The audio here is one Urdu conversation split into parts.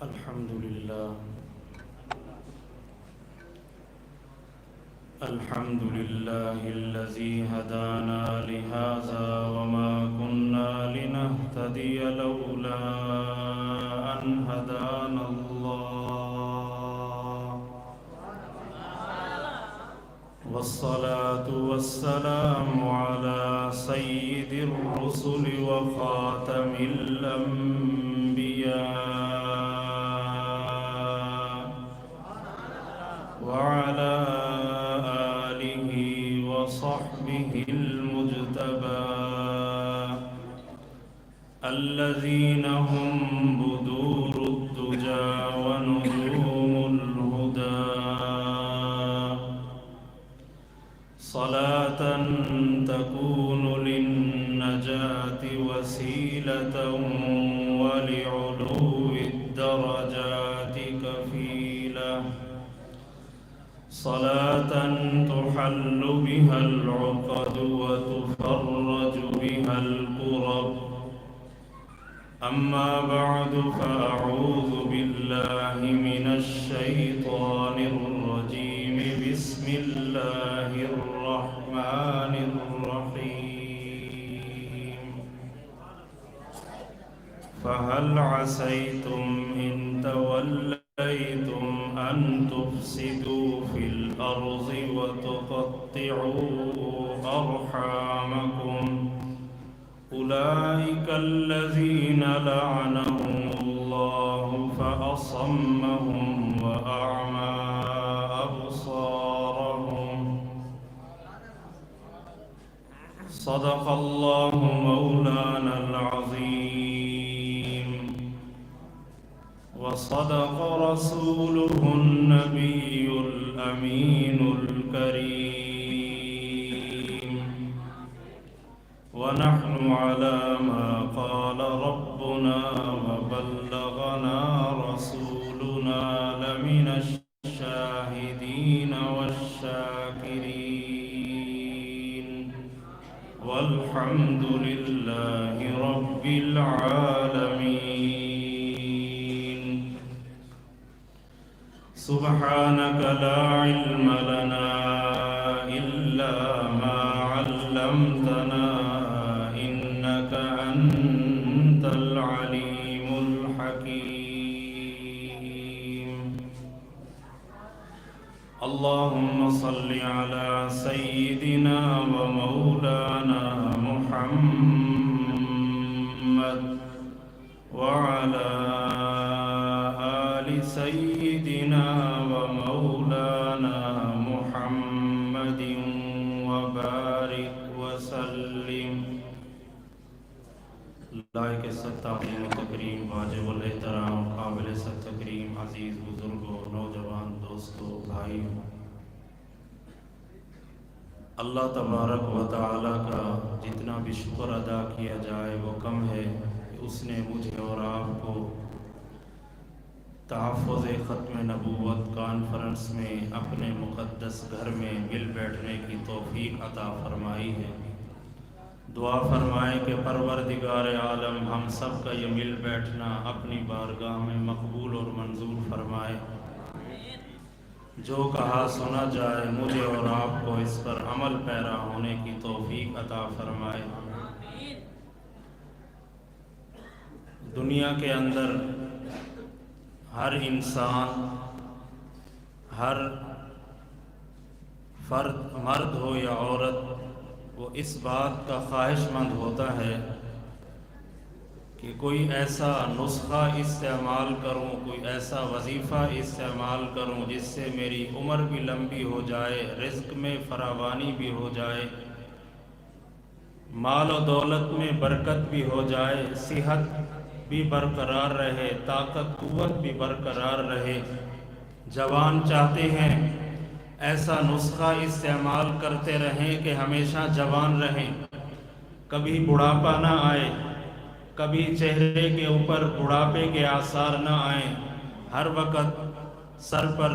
الحمد لله الذي هدانا لهذا وما كنا لنهتدي لولا أن هدانا الله والصلاة والسلام على سيد الرسل وخاتم الأنبياء وعلى آله وصحبه المجتبى الذين هم بدور الدجى ونجوم الهدى صلاة تكون للنجاة وسيلة ولعلو الدرجات كفيلة صلاة تحل بها العقد وتفرج بها الكرب أما بعد فأعوذ بالله من الشيطان الرجيم بسم الله الرحمن الرحيم فهل عسيتم إن توليتم أن تفسدوا في الأرض وتقطعوا أرحامكم أولئك الذين لعنهم الله فأصمهم وأعمى أبصارهم صدق الله مولانا العظيم وصدق رسوله النبي الأمين الكريم ونحن على ما قال ربنا وبلغنا رسولنا لمن الشاهدين والشاكرين والحمد لله رب العالمين سبحانك لا علم لنا إلا ما علمتنا إنك أنت العليم الحكيم اللهم صل على سيدنا ومولانا محمد وعلى آل سيدنا ومولانا محمد وبارك وسلم لائق تعظیم و تکریم واجب الاحترام قابل تکریم عزیز بزرگوں نوجوان دوستوں بھائیوں، اللہ تبارک و تعالی کا جتنا بھی شکر ادا کیا جائے وہ کم ہے کہ اس نے مجھے اور آپ کو تحفظ ختم نبوت کانفرنس میں اپنے مقدس گھر میں مل بیٹھنے کی توفیق عطا فرمائی ہے۔ دعا فرمائیں کہ پروردگار عالم ہم سب کا یہ مل بیٹھنا اپنی بارگاہ میں مقبول اور منظور فرمائے۔ جو کہا سنا جائے مجھے اور آپ کو اس پر عمل پیرا ہونے کی توفیق عطا فرمائے۔ دنیا کے اندر ہر انسان، ہر فرد، مرد ہو یا عورت، وہ اس بات کا خواہش مند ہوتا ہے کہ کوئی ایسا نسخہ استعمال کروں، کوئی ایسا وظیفہ استعمال کروں جس سے میری عمر بھی لمبی ہو جائے، رزق میں فراوانی بھی ہو جائے، مال و دولت میں برکت بھی ہو جائے، صحت بھی برقرار رہے، طاقت قوت بھی برقرار رہے۔ جوان چاہتے ہیں ایسا نسخہ استعمال کرتے رہیں کہ ہمیشہ جوان رہیں، کبھی بڑھاپا نہ آئے، کبھی چہرے کے اوپر بڑھاپے کے آثار نہ آئیں، ہر وقت سر پر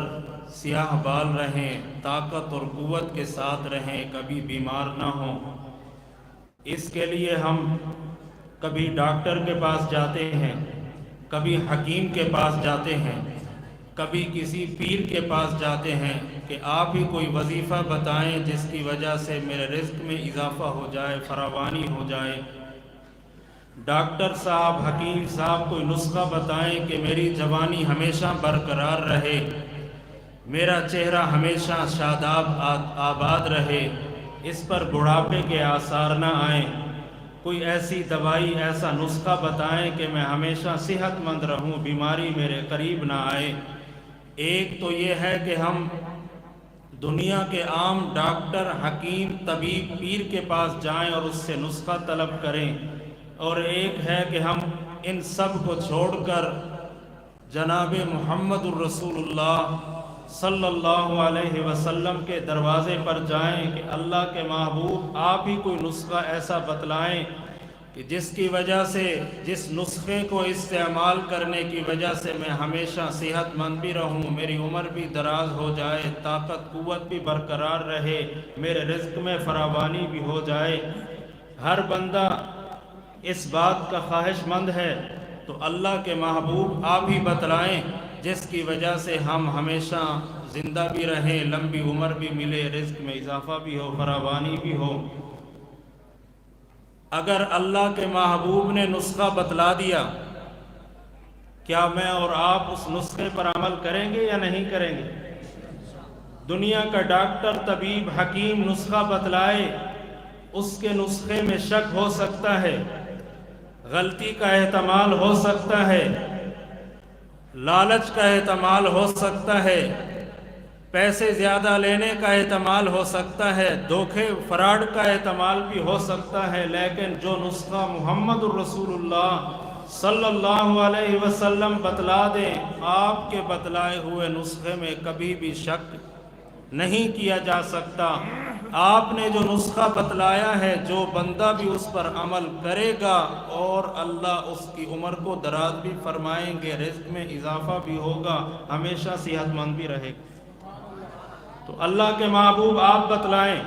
سیاہ بال رہیں، طاقت اور قوت کے ساتھ رہیں، کبھی بیمار نہ ہوں۔ اس کے لیے ہم کبھی ڈاکٹر کے پاس جاتے ہیں، کبھی حکیم کے پاس جاتے ہیں، کبھی کسی پیر کے پاس جاتے ہیں کہ آپ ہی کوئی وظیفہ بتائیں جس کی وجہ سے میرے رزق میں اضافہ ہو جائے، فراوانی ہو جائے۔ ڈاکٹر صاحب، حکیم صاحب کوئی نسخہ بتائیں کہ میری جوانی ہمیشہ برقرار رہے، میرا چہرہ ہمیشہ شاداب آباد رہے، اس پر بڑھاپے کے آثار نہ آئیں۔ کوئی ایسی دوائی، ایسا نسخہ بتائیں کہ میں ہمیشہ صحت مند رہوں، بیماری میرے قریب نہ آئے۔ ایک تو یہ ہے کہ ہم دنیا کے عام ڈاکٹر، حکیم، طبیب، پیر کے پاس جائیں اور اس سے نسخہ طلب کریں، اور ایک ہے کہ ہم ان سب کو چھوڑ کر جناب محمد الرسول اللہ صلی اللہ علیہ وسلم کے دروازے پر جائیں کہ اللہ کے محبوب آپ ہی کوئی نسخہ ایسا بتلائیں کہ جس کی وجہ سے، جس نسخے کو استعمال کرنے کی وجہ سے میں ہمیشہ صحت مند بھی رہوں، میری عمر بھی دراز ہو جائے، طاقت قوت بھی برقرار رہے، میرے رزق میں فراوانی بھی ہو جائے۔ ہر بندہ اس بات کا خواہش مند ہے، تو اللہ کے محبوب آپ ہی بتلائیں جس کی وجہ سے ہم ہمیشہ زندہ بھی رہیں، لمبی عمر بھی ملے، رزق میں اضافہ بھی ہو، فراوانی بھی ہو۔ اگر اللہ کے محبوب نے نسخہ بتلا دیا، کیا میں اور آپ اس نسخے پر عمل کریں گے یا نہیں کریں گے؟ دنیا کا ڈاکٹر، طبیب، حکیم نسخہ بتلائے، اس کے نسخے میں شک ہو سکتا ہے، غلطی کا احتمال ہو سکتا ہے، لالچ کا احتمال ہو سکتا ہے، پیسے زیادہ لینے کا احتمال ہو سکتا ہے، دھوکے فراڈ کا احتمال بھی ہو سکتا ہے، لیکن جو نسخہ محمد الرسول اللہ صلی اللہ علیہ وسلم بتلا دیں، آپ کے بتلائے ہوئے نسخے میں کبھی بھی شک نہیں کیا جا سکتا۔ آپ نے جو نسخہ بتلایا ہے، جو بندہ بھی اس پر عمل کرے گا اور اللہ اس کی عمر کو دراز بھی فرمائیں گے، رزق میں اضافہ بھی ہوگا، ہمیشہ صحت مند بھی رہے گا۔ تو اللہ کے محبوب آپ بتلائیں۔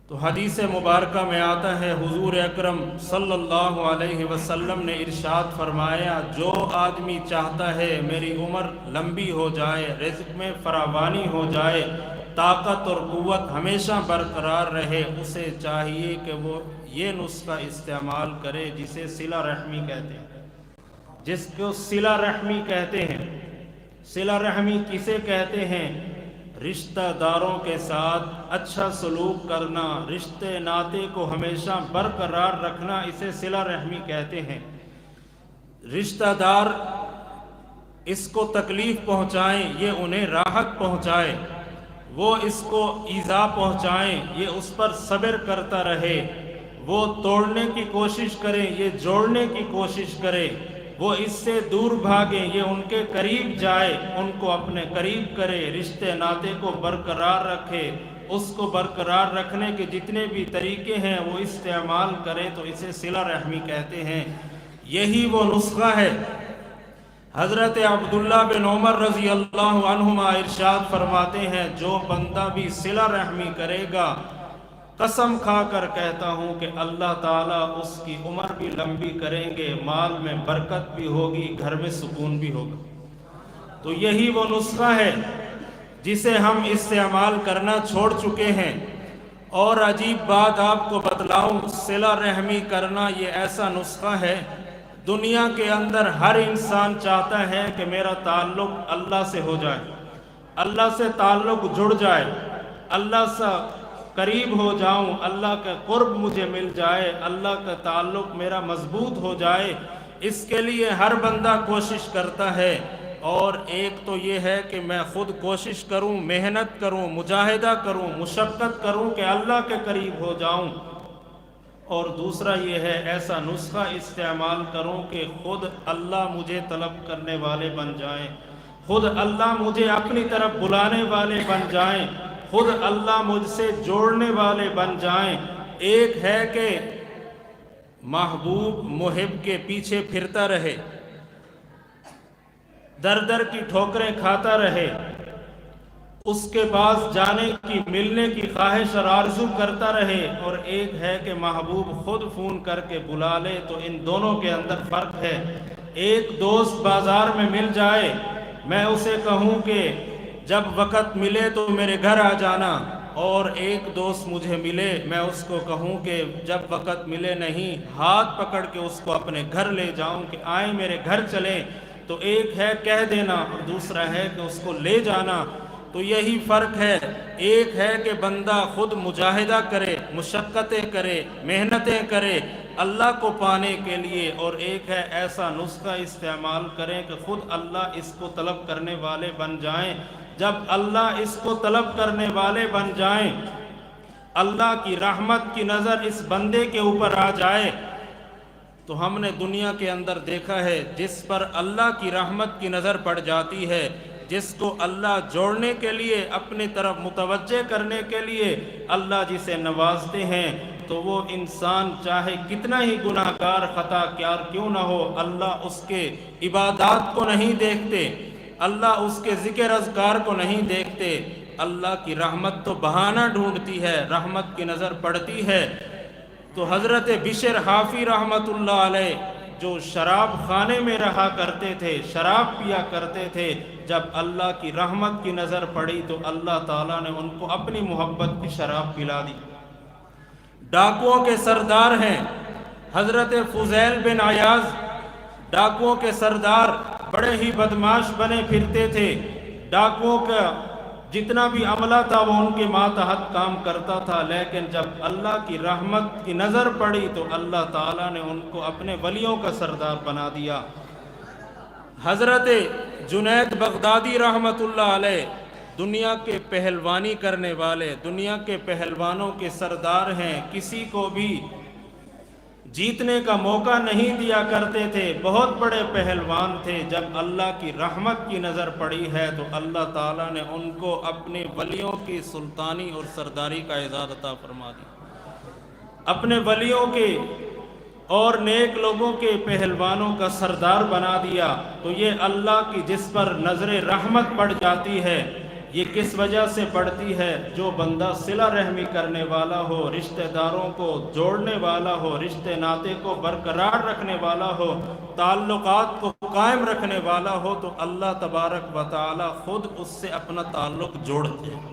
تو حدیث مبارکہ میں آتا ہے، حضور اکرم صلی اللہ علیہ وسلم نے ارشاد فرمایا، جو آدمی چاہتا ہے میری عمر لمبی ہو جائے، رزق میں فراوانی ہو جائے، طاقت اور قوت ہمیشہ برقرار رہے، اسے چاہیے کہ وہ یہ نسخہ استعمال کرے جسے صلہ رحمی کہتے ہیں، جس کو صلہ رحمی کہتے ہیں۔ صلہ رحمی کسے کہتے ہیں؟ رشتہ داروں کے ساتھ اچھا سلوک کرنا، رشتے ناطے کو ہمیشہ برقرار رکھنا، اسے صلہ رحمی کہتے ہیں۔ رشتہ دار اس کو تکلیف پہنچائیں، یہ انہیں راحت پہنچائے، وہ اس کو ایذا پہنچائیں، یہ اس پر صبر کرتا رہے، وہ توڑنے کی کوشش کریں، یہ جوڑنے کی کوشش کرے، وہ اس سے دور بھاگیں، یہ ان کے قریب جائے، ان کو اپنے قریب کرے، رشتے ناطے کو برقرار رکھے، اس کو برقرار رکھنے کے جتنے بھی طریقے ہیں وہ استعمال کرے، تو اسے صلہ رحمی کہتے ہیں۔ یہی وہ نسخہ ہے۔ حضرت عبداللہ بن عمر رضی اللہ عنہما ارشاد فرماتے ہیں، جو بندہ بھی صلہ رحمی کرے گا، قسم کھا کر کہتا ہوں کہ اللہ تعالیٰ اس کی عمر بھی لمبی کریں گے، مال میں برکت بھی ہوگی، گھر میں سکون بھی ہوگا۔ تو یہی وہ نسخہ ہے جسے ہم استعمال کرنا چھوڑ چکے ہیں۔ اور عجیب بات آپ کو بتلاؤں، صلہ رحمی کرنا یہ ایسا نسخہ ہے، دنیا کے اندر ہر انسان چاہتا ہے کہ میرا تعلق اللہ سے ہو جائے، اللہ سے تعلق جڑ جائے، اللہ سے قریب ہو جاؤں، اللہ کا قرب مجھے مل جائے، اللہ کا تعلق میرا مضبوط ہو جائے۔ اس کے لیے ہر بندہ کوشش کرتا ہے، اور ایک تو یہ ہے کہ میں خود کوشش کروں، محنت کروں، مجاہدہ کروں، مشقت کروں کہ اللہ کے قریب ہو جاؤں، اور دوسرا یہ ہے ایسا نسخہ استعمال کروں کہ خود اللہ مجھے طلب کرنے والے بن جائیں، خود اللہ مجھے اپنی طرف بلانے والے بن جائیں، خود اللہ مجھ سے جوڑنے والے بن جائیں۔ ایک ہے کہ محبوب محب کے پیچھے پھرتا رہے، در در کی ٹھوکریں کھاتا رہے، اس کے پاس جانے کی، ملنے کی خواہش اور آرزو کرتا رہے، اور ایک ہے کہ محبوب خود فون کر کے بلا لے، تو ان دونوں کے اندر فرق ہے۔ ایک دوست بازار میں مل جائے، میں اسے کہوں کہ جب وقت ملے تو میرے گھر آ جانا، اور ایک دوست مجھے ملے، میں اس کو کہوں کہ جب وقت ملے نہیں، ہاتھ پکڑ کے اس کو اپنے گھر لے جاؤں کہ آئیں میرے گھر چلیں، تو ایک ہے کہہ دینا اور دوسرا ہے کہ اس کو لے جانا۔ تو یہی فرق ہے، ایک ہے کہ بندہ خود مجاہدہ کرے، مشقتیں کرے، محنتیں کرے اللہ کو پانے کے لیے، اور ایک ہے ایسا نسخہ استعمال کریں کہ خود اللہ اس کو طلب کرنے والے بن جائیں۔ جب اللہ اس کو طلب کرنے والے بن جائیں، اللہ کی رحمت کی نظر اس بندے کے اوپر آ جائے، تو ہم نے دنیا کے اندر دیکھا ہے جس پر اللہ کی رحمت کی نظر پڑ جاتی ہے، جس کو اللہ جوڑنے کے لیے، اپنی طرف متوجہ کرنے کے لیے اللہ جسے نوازتے ہیں، تو وہ انسان چاہے کتنا ہی گناہ گار خطا کار کیوں نہ ہو، اللہ اس کے عبادات کو نہیں دیکھتے، اللہ اس کے ذکر اذکار کو نہیں دیکھتے۔ اللہ کی رحمت تو بہانہ ڈھونڈتی ہے، رحمت کی نظر پڑتی ہے۔ تو حضرت بشر حافی رحمت اللہ علیہ جو شراب خانے میں رہا کرتے تھے، شراب پیا کرتے تھے، جب اللہ کی رحمت کی نظر پڑی تو اللہ تعالیٰ نے ان کو اپنی محبت کی شراب پلا دی۔ ڈاکوؤں کے سردار ہیں حضرت فضیل بن عیاض، ڈاکوؤں کے سردار، بڑے ہی بدماش بنے پھرتے تھے، ڈاکوؤں کا جتنا بھی عملہ تھا وہ ان کے ماتحت کام کرتا تھا، لیکن جب اللہ کی رحمت کی نظر پڑی تو اللہ تعالیٰ نے ان کو اپنے ولیوں کا سردار بنا دیا۔ حضرت جنید بغدادی رحمت اللہ علیہ دنیا کے پہلوانی کرنے والے، دنیا کے پہلوانوں کے سردار ہیں، کسی کو بھی جیتنے کا موقع نہیں دیا کرتے تھے، بہت بڑے پہلوان تھے۔ جب اللہ کی رحمت کی نظر پڑی ہے تو اللہ تعالیٰ نے ان کو اپنے ولیوں کی سلطانی اور سرداری کا اعزاز عطا فرما دیا، اپنے ولیوں کے اور نیک لوگوں کے پہلوانوں کا سردار بنا دیا۔ تو یہ اللہ کی جس پر نظر رحمت پڑ جاتی ہے، یہ کس وجہ سے پڑتی ہے؟ جو بندہ صلہ رحمی کرنے والا ہو، رشتہ داروں کو جوڑنے والا ہو، رشتے ناطے کو برقرار رکھنے والا ہو، تعلقات کو قائم رکھنے والا ہو، تو اللہ تبارک و تعالی خود اس سے اپنا تعلق جوڑتے ہیں،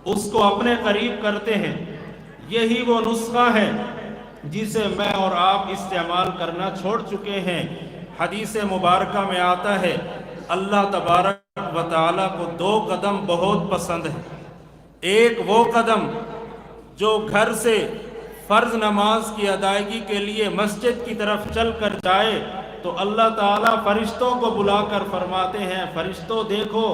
اس کو اپنے قریب کرتے ہیں۔ یہی وہ نسخہ ہے جسے میں اور آپ استعمال کرنا چھوڑ چکے ہیں۔ حدیث مبارکہ میں آتا ہے اللہ تبارک و تعالیٰ کو دو قدم بہت پسند ہے۔ ایک وہ قدم جو گھر سے فرض نماز کی ادائیگی کے لیے مسجد کی طرف چل کر جائے تو اللہ تعالیٰ فرشتوں کو بلا کر فرماتے ہیں، فرشتوں دیکھو،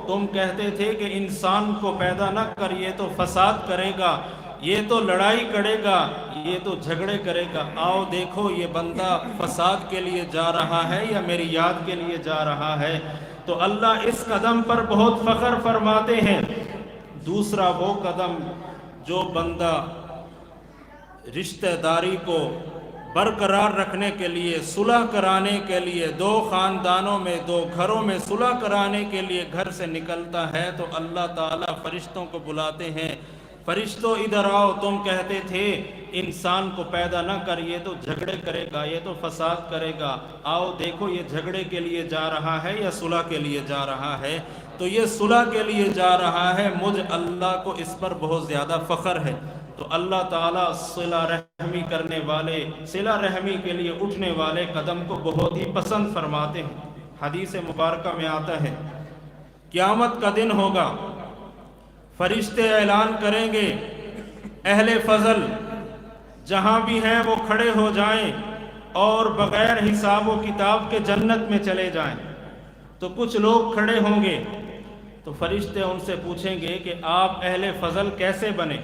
تم کہتے تھے کہ انسان کو پیدا نہ کر، یہ تو فساد کرے گا، یہ تو لڑائی کرے گا، یہ تو جھگڑے کرے گا، آؤ دیکھو یہ بندہ فساد کے لیے جا رہا ہے یا میری یاد کے لیے جا رہا ہے۔ تو اللہ اس قدم پر بہت فخر فرماتے ہیں۔ دوسرا وہ قدم جو بندہ رشتہ داری کو برقرار رکھنے کے لیے، صلح کرانے کے لیے، دو خاندانوں میں، دو گھروں میں صلح کرانے کے لیے گھر سے نکلتا ہے تو اللہ تعالیٰ فرشتوں کو بلاتے ہیں، فرشتوں ادھر آؤ، تم کہتے تھے انسان کو پیدا نہ کر، یہ تو جھگڑے کرے گا، یہ تو فساد کرے گا، آؤ دیکھو یہ جھگڑے کے لیے جا رہا ہے یا صلح کے لیے جا رہا ہے۔ تو یہ صلح کے لیے جا رہا ہے، مجھ اللہ کو اس پر بہت زیادہ فخر ہے۔ تو اللہ تعالیٰ صلہ رحمی کرنے والے، صلہ رحمی کے لیے اٹھنے والے قدم کو بہت ہی پسند فرماتے ہیں۔ حدیث مبارکہ میں آتا ہے قیامت کا دن ہوگا، فرشتے اعلان کریں گے اہل فضل جہاں بھی ہیں وہ کھڑے ہو جائیں اور بغیر حساب و کتاب کے جنت میں چلے جائیں۔ تو کچھ لوگ کھڑے ہوں گے تو فرشتے ان سے پوچھیں گے کہ آپ اہل فضل کیسے بنے،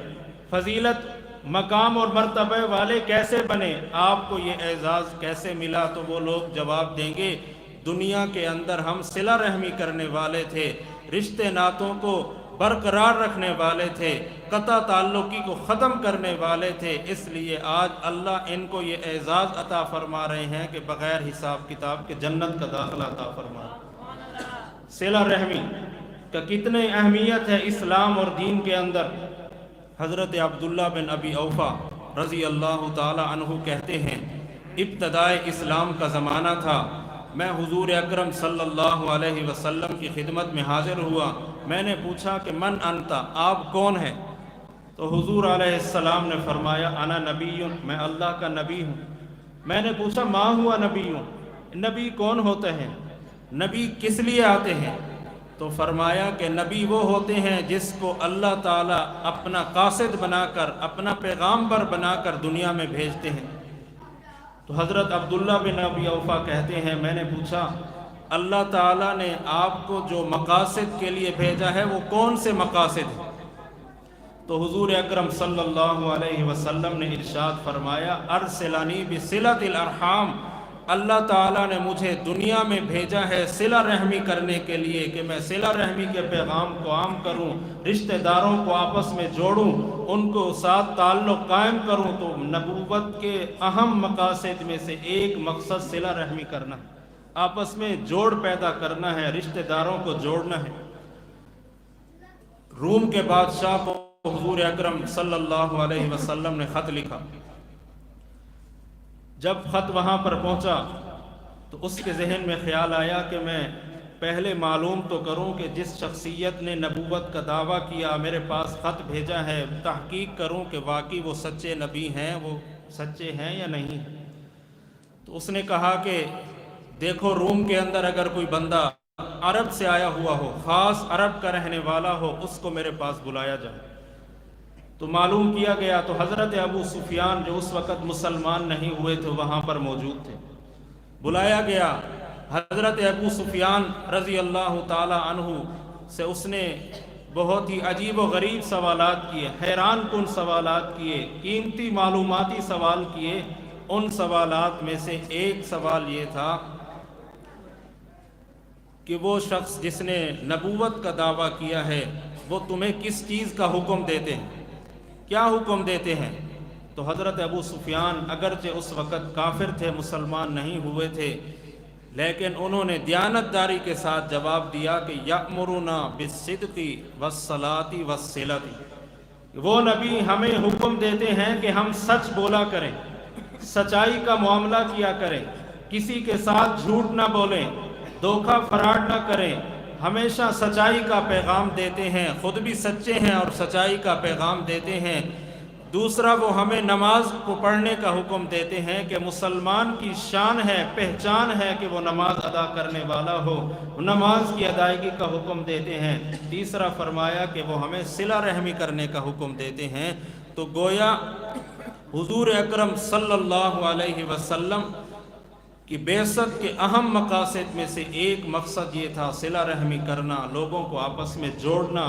فضیلت مقام اور مرتبہ والے کیسے بنے، آپ کو یہ اعزاز کیسے ملا؟ تو وہ لوگ جواب دیں گے دنیا کے اندر ہم صلہ رحمی کرنے والے تھے، رشتے ناتوں کو برقرار رکھنے والے تھے، قطع تعلقی کو ختم کرنے والے تھے، اس لیے آج اللہ ان کو یہ اعزاز عطا فرما رہے ہیں کہ بغیر حساب کتاب کے جنت کا داخلہ عطا فرما۔ صلہ رحمی کہ کتنی اہمیت ہے اسلام اور دین کے اندر۔ حضرت عبداللہ بن ابی اوفا رضی اللہ تعالی عنہ کہتے ہیں، ابتدائے اسلام کا زمانہ تھا، میں حضور اکرم صلی اللہ علیہ وسلم کی خدمت میں حاضر ہوا۔ میں نے پوچھا کہ من انتا، آپ کون ہیں؟ تو حضور علیہ السلام نے فرمایا انا نبی، میں اللہ کا نبی ہوں۔ میں نے پوچھا ما ہوا نبی، نبی کون ہوتے ہیں، نبی کس لیے آتے ہیں؟ تو فرمایا کہ نبی وہ ہوتے ہیں جس کو اللہ تعالیٰ اپنا قاصد بنا کر، اپنا پیغامبر بنا کر دنیا میں بھیجتے ہیں۔ تو حضرت عبداللہ بن ابی اوفا کہتے ہیں، میں نے پوچھا اللہ تعالیٰ نے آپ کو جو مقاصد کے لیے بھیجا ہے وہ کون سے مقاصد ہیں؟ تو حضور اکرم صلی اللہ علیہ وسلم نے ارشاد فرمایا ارسلنی بصلۃ الارحام، اللہ تعالیٰ نے مجھے دنیا میں بھیجا ہے صلہ رحمی کرنے کے لیے، کہ میں صلہ رحمی کے پیغام کو عام کروں، رشتہ داروں کو آپس میں جوڑوں، ان کو ساتھ تعلق قائم کروں۔ تو نبوت کے اہم مقاصد میں سے ایک مقصد صلہ رحمی کرنا، آپس میں جوڑ پیدا کرنا ہے، رشتہ داروں کو جوڑنا ہے۔ روم کے بادشاہ کو حضور اکرم صلی اللہ علیہ وسلم نے خط لکھا۔ جب خط وہاں پر پہنچا تو اس کے ذہن میں خیال آیا کہ میں پہلے معلوم تو کروں کہ جس شخصیت نے نبوت کا دعویٰ کیا، میرے پاس خط بھیجا ہے، تحقیق کروں کہ واقعی وہ سچے نبی ہیں، وہ سچے ہیں یا نہیں۔ تو اس نے کہا کہ دیکھو روم کے اندر اگر کوئی بندہ عرب سے آیا ہوا ہو، خاص عرب کا رہنے والا ہو، اس کو میرے پاس بلایا جائے۔ تو معلوم کیا گیا تو حضرت ابو سفیان جو اس وقت مسلمان نہیں ہوئے تھے وہاں پر موجود تھے، بلایا گیا۔ حضرت ابو سفیان رضی اللہ تعالی عنہ سے اس نے بہت ہی عجیب و غریب سوالات کیے، حیران کن سوالات کیے، قیمتی معلوماتی سوال کیے۔ ان سوالات میں سے ایک سوال یہ تھا کہ وہ شخص جس نے نبوت کا دعویٰ کیا ہے وہ تمہیں کس چیز کا حکم دیتے ہیں، کیا حکم دیتے ہیں؟ تو حضرت ابو سفیان اگرچہ اس وقت کافر تھے، مسلمان نہیں ہوئے تھے، لیکن انہوں نے دیانتداری کے ساتھ جواب دیا کہ یأمرنا بالصدق والصلاۃ والصلۃ، وہ نبی ہمیں حکم دیتے ہیں کہ ہم سچ بولا کریں، سچائی کا معاملہ کیا کریں، کسی کے ساتھ جھوٹ نہ بولیں، دھوکہ فراڈ نہ کریں، ہمیشہ سچائی کا پیغام دیتے ہیں، خود بھی سچے ہیں اور سچائی کا پیغام دیتے ہیں۔ دوسرا وہ ہمیں نماز کو پڑھنے کا حکم دیتے ہیں کہ مسلمان کی شان ہے، پہچان ہے کہ وہ نماز ادا کرنے والا ہو، نماز کی ادائیگی کا حکم دیتے ہیں۔ تیسرا فرمایا کہ وہ ہمیں صلہ رحمی کرنے کا حکم دیتے ہیں۔ تو گویا حضور اکرم صلی اللہ علیہ وسلم کہ بعثت کے اہم مقاصد میں سے ایک مقصد یہ تھا صلہ رحمی کرنا، لوگوں کو آپس میں جوڑنا،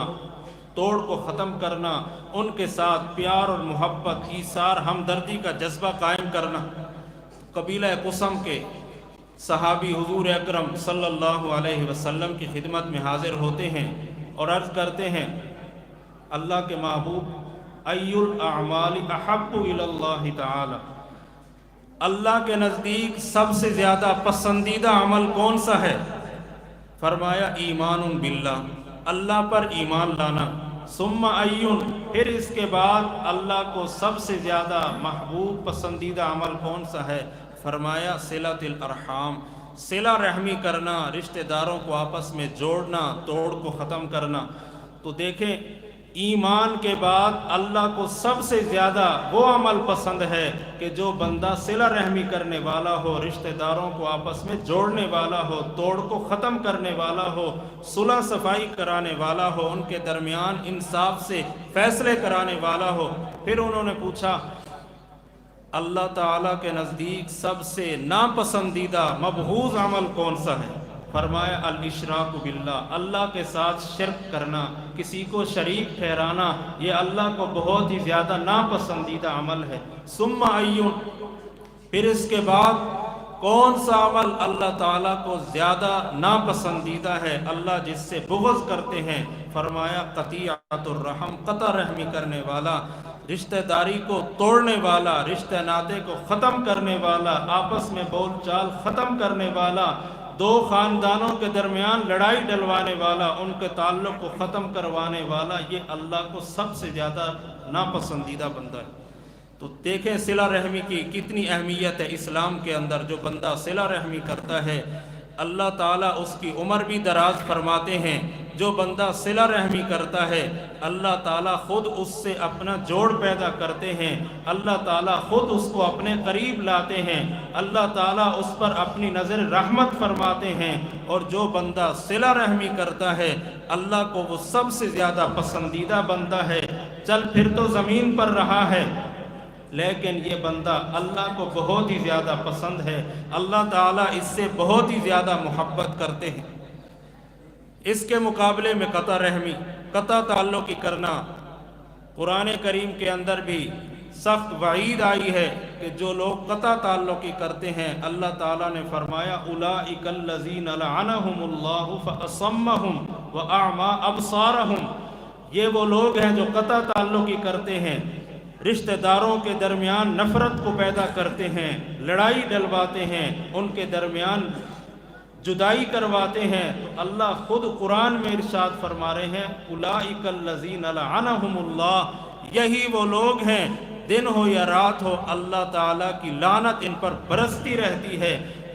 توڑ کو ختم کرنا، ان کے ساتھ پیار اور محبت، ایثار، ہمدردی کا جذبہ قائم کرنا۔ قبیلہ قسم کے صحابی حضور اکرم صلی اللہ علیہ وسلم کی خدمت میں حاضر ہوتے ہیں اور عرض کرتے ہیں اللہ کے محبوب ای الاعمال احب الی اللہ تعالی، اللہ کے نزدیک سب سے زیادہ پسندیدہ عمل کون سا ہے؟ فرمایا ایمان باللہ، اللہ پر ایمان لانا، ثم ایون، پھر اس کے بعد اللہ کو سب سے زیادہ محبوب پسندیدہ عمل کون سا ہے؟ فرمایا صلۃ الارحام، صلہ رحمی کرنا، رشتہ داروں کو آپس میں جوڑنا، توڑ کو ختم کرنا۔ تو دیکھیں ایمان کے بعد اللہ کو سب سے زیادہ وہ عمل پسند ہے کہ جو بندہ صلہ رحمی کرنے والا ہو، رشتہ داروں کو آپس میں جوڑنے والا ہو، توڑ کو ختم کرنے والا ہو، صلح صفائی کرانے والا ہو، ان کے درمیان انصاف سے فیصلے کرانے والا ہو۔ پھر انہوں نے پوچھا اللہ تعالیٰ کے نزدیک سب سے ناپسندیدہ مبغوض عمل کون سا ہے؟ فرمایا الاشراک باللہ، اللہ کے ساتھ شرک کرنا، کسی کو شریک ٹھہرانا، یہ اللہ کو بہت ہی زیادہ ناپسندیدہ عمل ہے۔ ثم ایون، پھر اس کے بعد کون سا عمل اللہ تعالیٰ کو زیادہ ناپسندیدہ ہے، اللہ جس سے بغض کرتے ہیں؟ فرمایا قطیعۃ الرحم، قطع رحمی کرنے والا، رشتہ داری کو توڑنے والا، رشتہ ناطے کو ختم کرنے والا، آپس میں بول چال ختم کرنے والا، دو خاندانوں کے درمیان لڑائی ڈلوانے والا، ان کے تعلق کو ختم کروانے والا، یہ اللہ کو سب سے زیادہ ناپسندیدہ بندہ ہے۔ تو دیکھیں صلہ رحمی کی کتنی اہمیت ہے اسلام کے اندر۔ جو بندہ صلہ رحمی کرتا ہے اللہ تعالیٰ اس کی عمر بھی دراز فرماتے ہیں۔ جو بندہ صلہ رحمی کرتا ہے اللہ تعالیٰ خود اس سے اپنا جوڑ پیدا کرتے ہیں، اللہ تعالیٰ خود اس کو اپنے قریب لاتے ہیں، اللہ تعالیٰ اس پر اپنی نظر رحمت فرماتے ہیں۔ اور جو بندہ صلہ رحمی کرتا ہے اللہ کو وہ سب سے زیادہ پسندیدہ بندہ ہے۔ چل پھر تو زمین پر رہا ہے لیکن یہ بندہ اللہ کو بہت ہی زیادہ پسند ہے، اللہ تعالیٰ اس سے بہت ہی زیادہ محبت کرتے ہیں۔ اس کے مقابلے میں قطع رحمی، قطع تعلقی کرنا، قرآن کریم کے اندر بھی سخت وعید آئی ہے کہ جو لوگ قطع تعلقی کرتے ہیں اللہ تعالیٰ نے فرمایا اولئک الذین لعنہم اللہ فاصمہم واعمی ابصارہم، یہ وہ لوگ ہیں جو قطع تعلقی کرتے ہیں، رشتہ داروں کے درمیان نفرت کو پیدا کرتے ہیں، لڑائی ڈلواتے ہیں، ان کے درمیان جدائی کرواتے ہیں۔ تو اللہ خود قرآن میں ارشاد فرما رہے ہیں اولئک الذین لعنہم اللہ، یہی وہ لوگ ہیں دن ہو یا رات ہو اللہ تعالیٰ کی لعنت ان پر برستی رہتی ہے،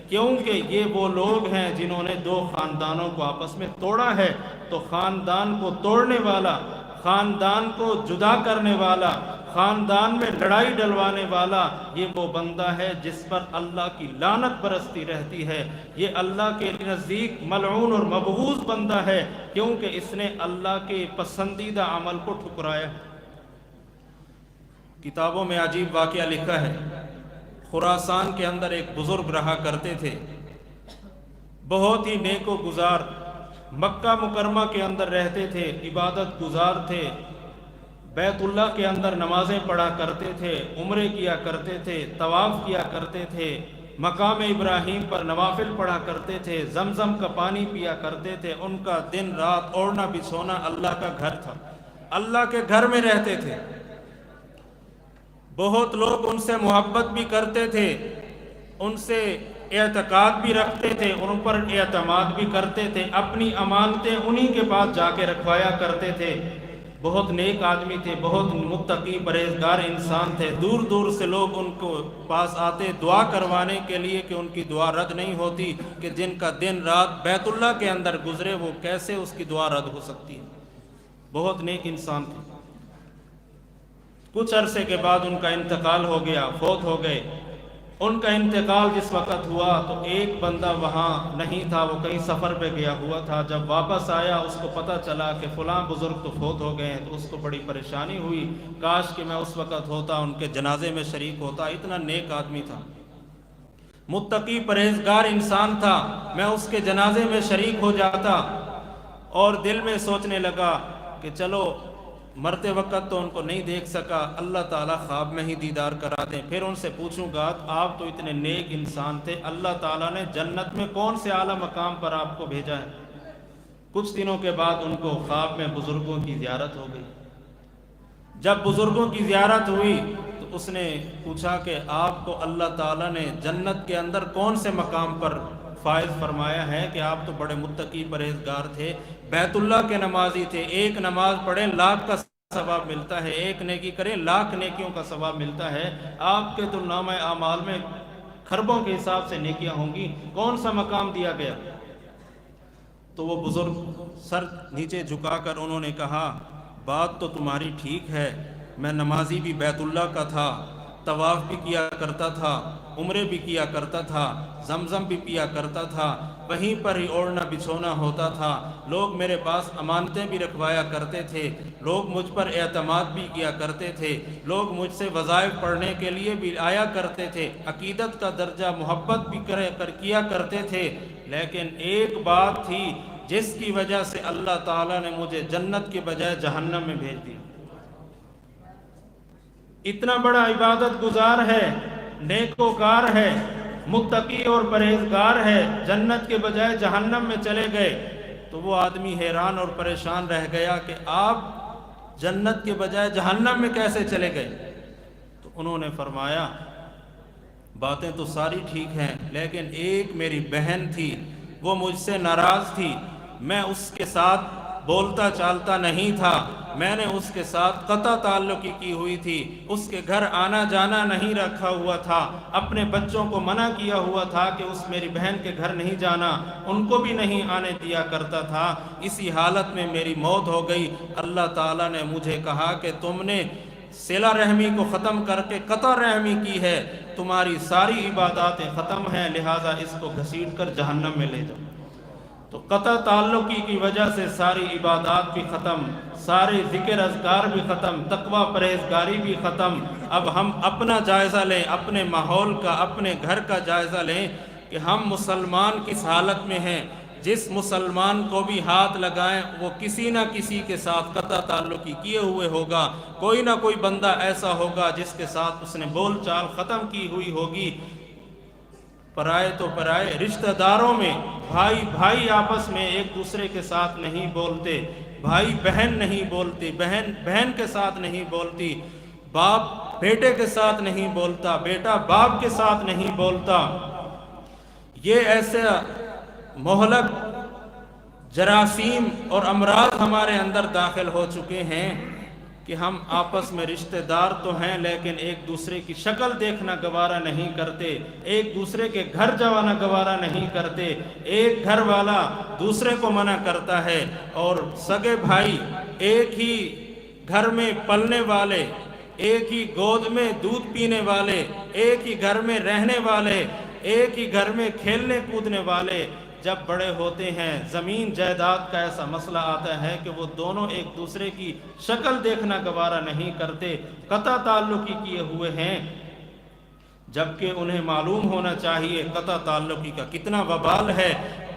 کیونکہ یہ وہ لوگ ہیں جنہوں نے دو خاندانوں کو آپس میں توڑا ہے۔ تو خاندان کو توڑنے والا، خاندان کو جدا کرنے والا، خاندان میں لڑائی ڈلوانے والا، یہ وہ بندہ ہے جس پر اللہ کی لعنت برستی رہتی ہے۔ یہ اللہ کے نزدیک ملعون اور مبغوض بندہ ہے کیونکہ اس نے اللہ کے پسندیدہ عمل کو ٹھکرایا۔ کتابوں میں عجیب واقعہ لکھا ہے، خراسان کے اندر ایک بزرگ رہا کرتے تھے، بہت ہی نیک و گزار، مکہ مکرمہ کے اندر رہتے تھے، عبادت گزار تھے، بیت اللہ کے اندر نمازیں پڑھا کرتے تھے، عمرے کیا کرتے تھے، طواف کیا کرتے تھے، مقام ابراہیم پر نوافل پڑھا کرتے تھے، زمزم کا پانی پیا کرتے تھے۔ ان کا دن رات اوڑھنا بچھونا اللہ کا گھر تھا، اللہ کے گھر میں رہتے تھے۔ بہت لوگ ان سے محبت بھی کرتے تھے، ان سے اعتقاد بھی رکھتے تھے، ان پر اعتماد بھی کرتے تھے، اپنی امانتیں انہی کے پاس جا کے رکھوایا کرتے تھے۔ بہت نیک آدمی تھے، بہت متقی پرہیزگار انسان تھے، دور دور سے لوگ ان کو پاس آتے دعا کروانے کے لیے کہ ان کی دعا رد نہیں ہوتی، کہ جن کا دن رات بیت اللہ کے اندر گزرے وہ کیسے اس کی دعا رد ہو سکتی ہے۔ بہت نیک انسان تھے۔ کچھ عرصے کے بعد ان کا انتقال ہو گیا، فوت ہو گئے۔ ان کا انتقال جس وقت ہوا تو ایک بندہ وہاں نہیں تھا، وہ کہیں سفر پہ گیا ہوا تھا۔ جب واپس آیا اس کو پتہ چلا کہ فلاں بزرگ تو فوت ہو گئے ہیں، تو اس کو بڑی پریشانی ہوئی، کاش کہ میں اس وقت ہوتا، ان کے جنازے میں شریک ہوتا، اتنا نیک آدمی تھا، متقی پرہیزگار انسان تھا، میں اس کے جنازے میں شریک ہو جاتا۔ اور دل میں سوچنے لگا کہ چلو مرتے وقت تو ان کو نہیں دیکھ سکا، اللہ تعالیٰ خواب میں ہی دیدار کرا دیں، پھر ان سے پوچھوں گا آپ تو اتنے نیک انسان تھے، اللہ تعالیٰ نے جنت میں کون سے اعلیٰ مقام پر آپ کو بھیجا ہے؟ کچھ دنوں کے بعد ان کو خواب میں بزرگوں کی زیارت ہو گئی۔ جب بزرگوں کی زیارت ہوئی تو اس نے پوچھا کہ آپ کو اللہ تعالیٰ نے جنت کے اندر کون سے مقام پر فائز فرمایا ہے کہ آپ تو بڑے متقی پرہیزگار تھے، بیت اللہ کے نمازی تھے، ایک نماز پڑھیں لاکھ کا ثواب ملتا ہے، ایک نیکی کریں لاکھ نیکیوں کا ثواب ملتا ہے، آپ کے تو نامہ اعمال میں خربوں کے حساب سے نیکیاں ہوں گی، کون سا مقام دیا گیا؟ تو وہ بزرگ سر نیچے جھکا کر انہوں نے کہا بات تو تمہاری ٹھیک ہے، میں نمازی بھی بیت اللہ کا تھا، طواف بھی کیا کرتا تھا، عمرے بھی کیا کرتا تھا، زمزم بھی پیا کرتا تھا، وہیں پر ہی اوڑھنا بچھونا ہوتا تھا، لوگ میرے پاس امانتیں بھی رکھوایا کرتے تھے، لوگ مجھ پر اعتماد بھی کیا کرتے تھے، لوگ مجھ سے وظائف پڑھنے کے لیے بھی آیا کرتے تھے، عقیدت کا درجہ محبت بھی کیا کرتے تھے، لیکن ایک بات تھی جس کی وجہ سے اللہ تعالیٰ نے مجھے جنت کے بجائے جہنم میں بھیج دیا۔ اتنا بڑا عبادت گزار ہے، نیکوکار ہے، متقی اور پرہیزگار ہے، جنت کے بجائے جہنم میں چلے گئے۔ تو وہ آدمی حیران اور پریشان رہ گیا کہ آپ جنت کے بجائے جہنم میں کیسے چلے گئے؟ تو انہوں نے فرمایا باتیں تو ساری ٹھیک ہیں لیکن ایک میری بہن تھی وہ مجھ سے ناراض تھی، میں اس کے ساتھ بولتا چالتا نہیں تھا، میں نے اس کے ساتھ قطع تعلقی کی ہوئی تھی، اس کے گھر آنا جانا نہیں رکھا ہوا تھا، اپنے بچوں کو منع کیا ہوا تھا کہ اس میری بہن کے گھر نہیں جانا، ان کو بھی نہیں آنے دیا کرتا تھا، اسی حالت میں میری موت ہو گئی۔ اللہ تعالیٰ نے مجھے کہا کہ تم نے صلہ رحمی کو ختم کر کے قطع رحمی کی ہے، تمہاری ساری عباداتیں ختم ہیں، لہٰذا اس کو گھسیٹ کر جہنم میں لے جاؤ۔ تو قطع تعلقی کی وجہ سے ساری عبادات بھی ختم، سارے ذکر اذکار بھی ختم، تقوی پرہیزگاری بھی ختم۔ اب ہم اپنا جائزہ لیں، اپنے ماحول کا، اپنے گھر کا جائزہ لیں کہ ہم مسلمان کس حالت میں ہیں۔ جس مسلمان کو بھی ہاتھ لگائیں وہ کسی نہ کسی کے ساتھ قطع تعلقی کیے ہوئے ہوگا، کوئی نہ کوئی بندہ ایسا ہوگا جس کے ساتھ اس نے بول چال ختم کی ہوئی ہوگی۔ پرائے تو پرائے، رشتہ داروں میں بھائی بھائی آپس میں ایک دوسرے کے ساتھ نہیں بولتے، بھائی بہن نہیں بولتی، بہن بہن کے ساتھ نہیں بولتی، باپ بیٹے کے ساتھ نہیں بولتا، بیٹا باپ کے ساتھ نہیں بولتا۔ یہ ایسے مہلک جراثیم اور امراض ہمارے اندر داخل ہو چکے ہیں کہ ہم آپس میں رشتہ دار تو ہیں لیکن ایک دوسرے کی شکل دیکھنا گوارا نہیں کرتے، ایک دوسرے کے گھر جانا گوارا نہیں کرتے، ایک گھر والا دوسرے کو منع کرتا ہے، اور سگے بھائی ایک ہی گھر میں پلنے والے، ایک ہی گود میں دودھ پینے والے، ایک ہی گھر میں رہنے والے، ایک ہی گھر میں کھیلنے کودنے والے جب بڑے ہوتے ہیں، زمین جائیداد کا ایسا مسئلہ آتا ہے کہ وہ دونوں ایک دوسرے کی شکل دیکھنا گوارا نہیں کرتے، قطع تعلقی کیے ہوئے ہیں، جبکہ انہیں معلوم ہونا چاہیے قطع تعلقی کا کتنا وبال ہے۔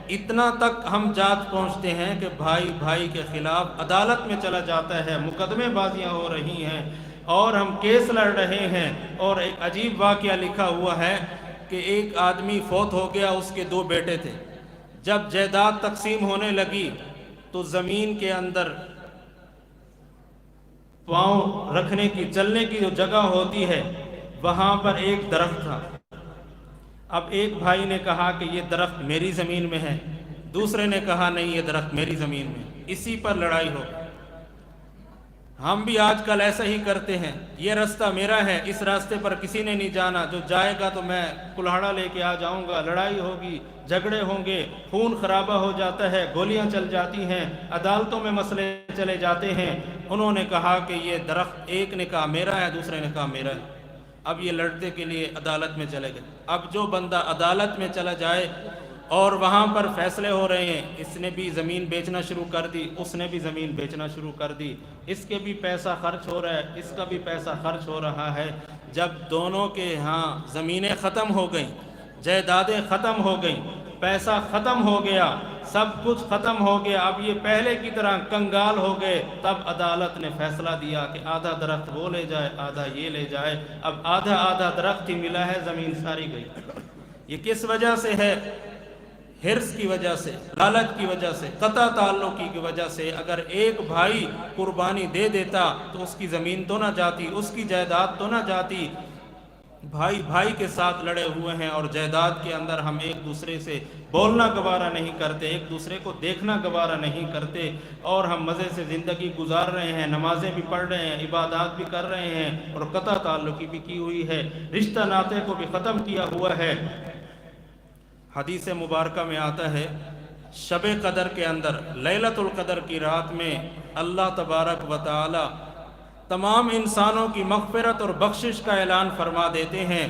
اتنا تک ہم جات پہنچتے ہیں کہ بھائی بھائی کے خلاف عدالت میں چلا جاتا ہے، مقدمے بازیاں ہو رہی ہیں اور ہم کیس لڑ رہے ہیں۔ اور ایک عجیب واقعہ لکھا ہوا ہے کہ ایک آدمی فوت ہو گیا، اس کے 2 بیٹے تھے، جب جائیداد تقسیم ہونے لگی تو زمین کے اندر پاؤں رکھنے کی، چلنے کی جو جگہ ہوتی ہے وہاں پر ایک درخت تھا۔ اب ایک بھائی نے کہا کہ یہ درخت میری زمین میں ہے، دوسرے نے کہا نہیں یہ درخت میری زمین میں، اسی پر لڑائی ہو۔ ہم بھی آج کل ایسا ہی کرتے ہیں، یہ راستہ میرا ہے، اس راستے پر کسی نے نہیں جانا، جو جائے گا تو میں کلہاڑا لے کے آ جاؤں گا، لڑائی ہوگی، جھگڑے ہوں گے، خون خرابہ ہو جاتا ہے، گولیاں چل جاتی ہیں، عدالتوں میں مسئلے چلے جاتے ہیں۔ انہوں نے کہا کہ یہ درخت، ایک نے کہا میرا ہے، دوسرے نے کہا میرا ہے۔ اب یہ لڑنے کے لیے عدالت میں چلے گئے۔ اب جو بندہ عدالت میں چلا جائے اور وہاں پر فیصلے ہو رہے ہیں، اس نے بھی زمین بیچنا شروع کر دی، اس نے بھی زمین بیچنا شروع کر دی، اس کے بھی پیسہ خرچ ہو رہا ہے، اس کا بھی پیسہ خرچ ہو رہا ہے۔ جب دونوں کے ہاں زمینیں ختم ہو گئیں، جائیدادیں ختم ہو گئیں، پیسہ ختم ہو گیا، سب کچھ ختم ہو گیا، اب یہ پہلے کی طرح کنگال ہو گئے، تب عدالت نے فیصلہ دیا کہ آدھا درخت وہ لے جائے، آدھا یہ لے جائے۔ اب آدھا آدھا درخت ہی ملا ہے، زمین ساری گئی۔ یہ کس وجہ سے ہے؟ حرص کی وجہ سے، لالچ کی وجہ سے، قطع تعلقی کی وجہ سے۔ اگر ایک بھائی قربانی دے دیتا تو اس کی زمین تو نہ جاتی، اس کی جائیداد تو نہ جاتی۔ بھائی بھائی کے ساتھ لڑے ہوئے ہیں اور جائیداد کے اندر ہم ایک دوسرے سے بولنا گوارا نہیں کرتے، ایک دوسرے کو دیکھنا گوارا نہیں کرتے، اور ہم مزے سے زندگی گزار رہے ہیں، نمازیں بھی پڑھ رہے ہیں، عبادات بھی کر رہے ہیں، اور قطع تعلقی بھی کی ہوئی ہے، رشتہ ناطے کو بھی ختم کیا ہوا ہے۔ حدیث مبارکہ میں آتا ہے شب قدر کے اندر، لیلۃ القدر کی رات میں اللہ تبارک و تعالی تمام انسانوں کی مغفرت اور بخشش کا اعلان فرما دیتے ہیں۔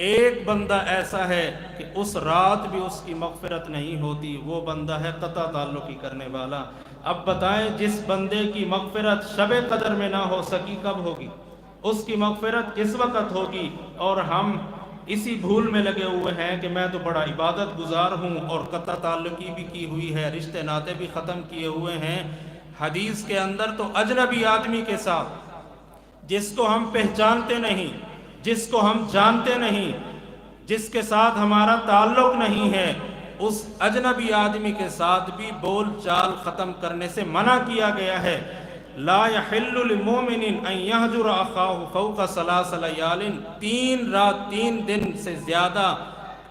ایک بندہ ایسا ہے کہ اس رات بھی اس کی مغفرت نہیں ہوتی، وہ بندہ ہے قطع تعلقی کرنے والا۔ اب بتائیں جس بندے کی مغفرت شب قدر میں نہ ہو سکی کب ہوگی؟ اس کی مغفرت کس وقت ہوگی؟ اور ہم اسی بھول میں لگے ہوئے ہیں کہ میں تو بڑا عبادت گزار ہوں، اور قطع تعلقی بھی کی ہوئی ہے، رشتے ناطے بھی ختم کیے ہوئے ہیں۔ حدیث کے اندر تو اجنبی آدمی کے ساتھ، جس کو ہم پہچانتے نہیں، جس کو ہم جانتے نہیں، جس کے ساتھ ہمارا تعلق نہیں ہے، اس اجنبی آدمی کے ساتھ بھی بول چال ختم کرنے سے منع کیا گیا ہے۔ لا يحل للمؤمن ان يهجر اخاه فوق 3 لیال، 3 رات 3 دن سے زیادہ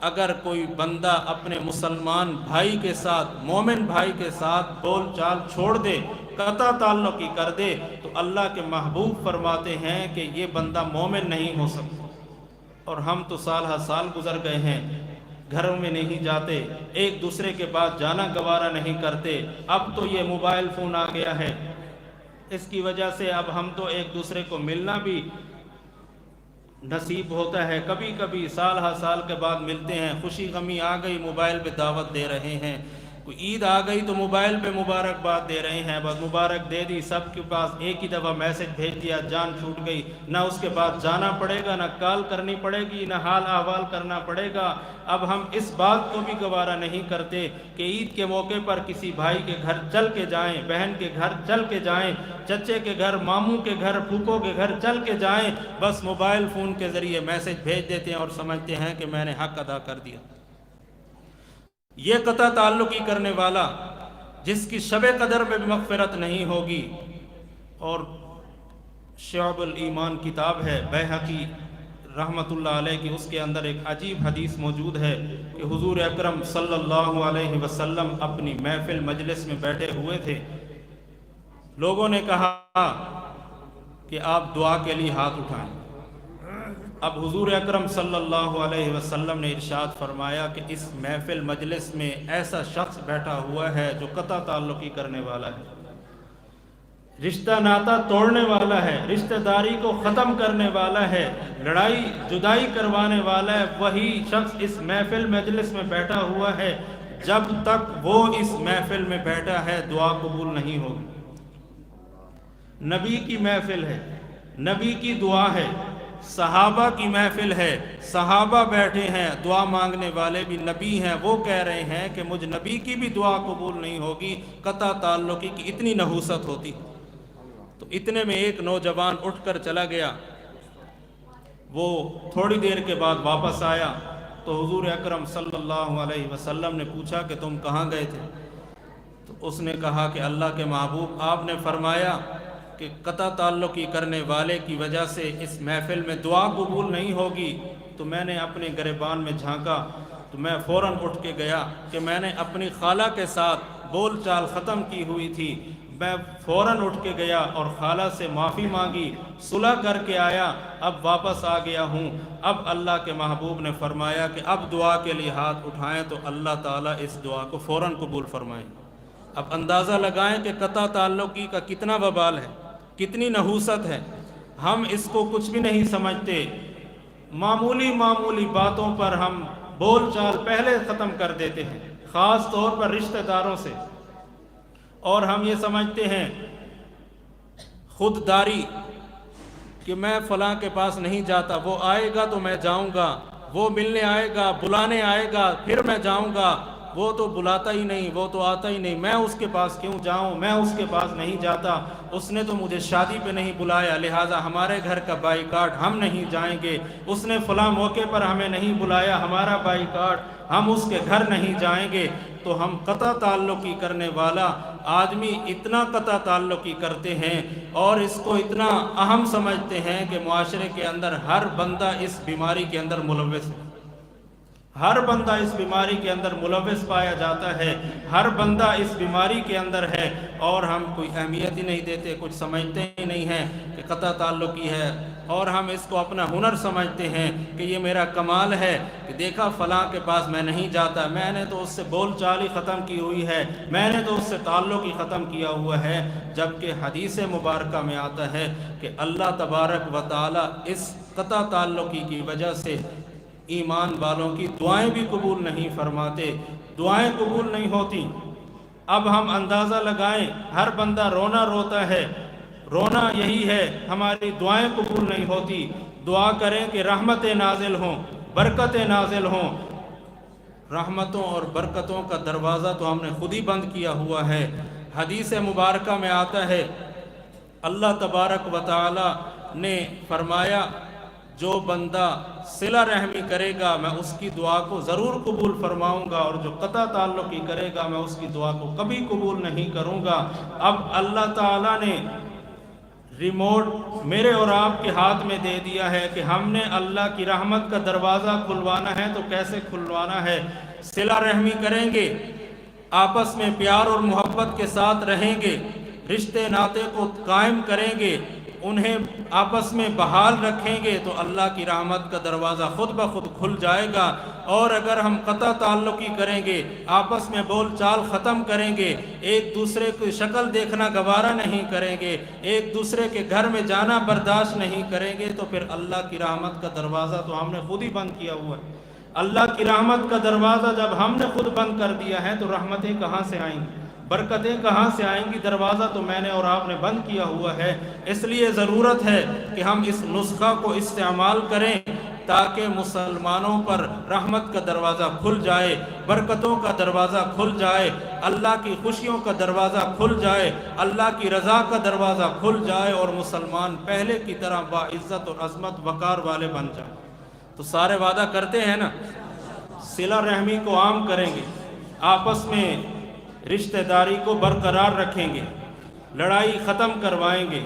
اگر کوئی بندہ اپنے مسلمان بھائی کے ساتھ، مومن بھائی کے ساتھ بول چال چھوڑ دے، قطع تعلق ہی کر دے، تو اللہ کے محبوب فرماتے ہیں کہ یہ بندہ مومن نہیں ہو سکتا۔ اور ہم تو سال ہر سال گزر گئے ہیں، گھروں میں نہیں جاتے، ایک دوسرے کے بعد جانا گوارا نہیں کرتے۔ اب تو یہ موبائل فون آ گیا ہے، اس کی وجہ سے اب ہم تو ایک دوسرے کو ملنا بھی نصیب ہوتا ہے، کبھی کبھی سال ہر سال کے بعد ملتے ہیں۔ خوشی غمی آ گئی، موبائل پہ دعوت دے رہے ہیں، کوئی عید آ گئی تو موبائل پہ مبارکباد دے رہے ہیں، بس مبارک دے دی، سب کے پاس ایک ہی دفعہ میسج بھیج دیا، جان چھوٹ گئی، نہ اس کے بعد جانا پڑے گا، نہ کال کرنی پڑے گی، نہ حال احوال کرنا پڑے گا۔ اب ہم اس بات کو بھی گوارا نہیں کرتے کہ عید کے موقع پر کسی بھائی کے گھر چل کے جائیں، بہن کے گھر چل کے جائیں، چچے کے گھر، ماموں کے گھر، پھوپھوں کے گھر چل کے جائیں، بس موبائل فون کے ذریعے میسج بھیج دیتے ہیں اور سمجھتے ہیں کہ میں نے حق ادا کر دیا۔ یہ قطع تعلقی کرنے والا جس کی شب قدر میں بھی مغفرت نہیں ہوگی۔ اور شعب الایمان کتاب ہے بیہقی رحمت اللہ علیہ کی، اس کے اندر ایک عجیب حدیث موجود ہے کہ حضور اکرم صلی اللہ علیہ وسلم اپنی محفل مجلس میں بیٹھے ہوئے تھے، لوگوں نے کہا کہ آپ دعا کے لیے ہاتھ اٹھائیں۔ اب حضور اکرم صلی اللہ علیہ وسلم نے ارشاد فرمایا کہ اس محفل مجلس میں ایسا شخص بیٹھا ہوا ہے جو قطع تعلقی کرنے والا ہے، رشتہ ناتا توڑنے والا ہے، رشتہ داری کو ختم کرنے والا ہے، لڑائی جدائی کروانے والا ہے، وہی شخص اس محفل مجلس میں بیٹھا ہوا ہے، جب تک وہ اس محفل میں بیٹھا ہے دعا قبول نہیں ہوگی۔ نبی کی محفل ہے، نبی کی دعا ہے، صحابہ کی محفل ہے، صحابہ بیٹھے ہیں، دعا مانگنے والے بھی نبی ہیں، وہ کہہ رہے ہیں کہ مجھ نبی کی بھی دعا قبول نہیں ہوگی، قطع تعلقی کی اتنی نحوست ہوتی۔ تو اتنے میں ایک نوجوان اٹھ کر چلا گیا، وہ تھوڑی دیر کے بعد واپس آیا تو حضور اکرم صلی اللہ علیہ وسلم نے پوچھا کہ تم کہاں گئے تھے؟ تو اس نے کہا کہ اللہ کے محبوب، آپ نے فرمایا کہ قطع تعلقی کرنے والے کی وجہ سے اس محفل میں دعا قبول نہیں ہوگی، تو میں نے اپنے گریبان میں جھانکا تو میں فوراً اٹھ کے گیا کہ میں نے اپنی خالہ کے ساتھ بول چال ختم کی ہوئی تھی، میں فوراً اٹھ کے گیا اور خالہ سے معافی مانگی، صلح کر کے آیا، اب واپس آ گیا ہوں۔ اب اللہ کے محبوب نے فرمایا کہ اب دعا کے لیے ہاتھ اٹھائیں تو اللہ تعالیٰ اس دعا کو فوراً قبول فرمائیں۔ اب اندازہ لگائیں کہ قطع تعلقی کا کتنا وبال ہے، کتنی نحوست ہے۔ ہم اس کو کچھ بھی نہیں سمجھتے، معمولی معمولی باتوں پر ہم بول چال پہلے ختم کر دیتے ہیں، خاص طور پر رشتہ داروں سے، اور ہم یہ سمجھتے ہیں خودداری کہ میں فلاں کے پاس نہیں جاتا، وہ آئے گا تو میں جاؤں گا، وہ ملنے آئے گا، بلانے آئے گا، پھر میں جاؤں گا، وہ تو بلاتا ہی نہیں، وہ تو آتا ہی نہیں، میں اس کے پاس کیوں جاؤں، میں اس کے پاس نہیں جاتا، اس نے تو مجھے شادی پہ نہیں بلایا، لہٰذا ہمارے گھر کا بائیکاٹ، ہم نہیں جائیں گے، اس نے فلاں موقع پر ہمیں نہیں بلایا، ہمارا بائیکاٹ، ہم اس کے گھر نہیں جائیں گے۔ تو ہم قطع تعلقی کرنے والا آدمی اتنا قطع تعلقی کرتے ہیں اور اس کو اتنا اہم سمجھتے ہیں کہ معاشرے کے اندر ہر بندہ اس بیماری کے اندر ملوث ہے، ہر بندہ اس بیماری کے اندر ملوث پایا جاتا ہے، ہر بندہ اس بیماری کے اندر ہے، اور ہم کوئی اہمیت ہی نہیں دیتے، کچھ سمجھتے ہی نہیں ہیں کہ قطع تعلقی ہے، اور ہم اس کو اپنا ہنر سمجھتے ہیں کہ یہ میرا کمال ہے کہ دیکھا فلاں کے پاس میں نہیں جاتا، میں نے تو اس سے بول چال ہی ختم کی ہوئی ہے، میں نے تو اس سے تعلق ہی ختم کیا ہوا ہے، جبکہ حدیث مبارکہ میں آتا ہے کہ اللہ تبارک و تعالی اس قطع تعلقی کی وجہ سے ایمان والوں کی دعائیں بھی قبول نہیں فرماتے، دعائیں قبول نہیں ہوتی۔ اب ہم اندازہ لگائیں، ہر بندہ رونا روتا ہے، رونا یہی ہے ہماری دعائیں قبول نہیں ہوتی۔ دعا کریں کہ رحمتیں نازل ہوں، برکتیں نازل ہوں۔ رحمتوں اور برکتوں کا دروازہ تو ہم نے خود ہی بند کیا ہوا ہے۔ حدیث مبارکہ میں آتا ہے اللہ تبارک و تعالی نے فرمایا جو بندہ صلہ رحمی کرے گا میں اس کی دعا کو ضرور قبول فرماؤں گا، اور جو قطع تعلقی کرے گا میں اس کی دعا کو کبھی قبول نہیں کروں گا۔ اب اللہ تعالیٰ نے ریموٹ میرے اور آپ کے ہاتھ میں دے دیا ہے کہ ہم نے اللہ کی رحمت کا دروازہ کھلوانا ہے تو کیسے کھلوانا ہے؟ صلہ رحمی کریں گے، آپس میں پیار اور محبت کے ساتھ رہیں گے، رشتے ناطے کو قائم کریں گے، انہیں آپس میں بحال رکھیں گے تو اللہ کی رحمت کا دروازہ خود بخود کھل جائے گا۔ اور اگر ہم قطع تعلقی کریں گے، آپس میں بول چال ختم کریں گے، ایک دوسرے کی شکل دیکھنا گوارا نہیں کریں گے، ایک دوسرے کے گھر میں جانا برداشت نہیں کریں گے، تو پھر اللہ کی رحمت کا دروازہ تو ہم نے خود ہی بند کیا ہوا ہے۔ اللہ کی رحمت کا دروازہ جب ہم نے خود بند کر دیا ہے تو رحمتیں کہاں سے آئیں گی، برکتیں کہاں سے آئیں گی؟ دروازہ تو میں نے اور آپ نے بند کیا ہوا ہے۔ اس لیے ضرورت ہے کہ ہم اس نسخہ کو استعمال کریں تاکہ مسلمانوں پر رحمت کا دروازہ کھل جائے، برکتوں کا دروازہ کھل جائے، اللہ کی خوشیوں کا دروازہ کھل جائے، اللہ کی رضا کا دروازہ کھل جائے، اور مسلمان پہلے کی طرح باعزت اور عظمت وقار والے بن جائیں۔ تو سارے وعدہ کرتے ہیں نا، صلہ رحمی کو عام کریں گے، آپس میں رشتہ داری کو برقرار رکھیں گے، لڑائی ختم کروائیں گے،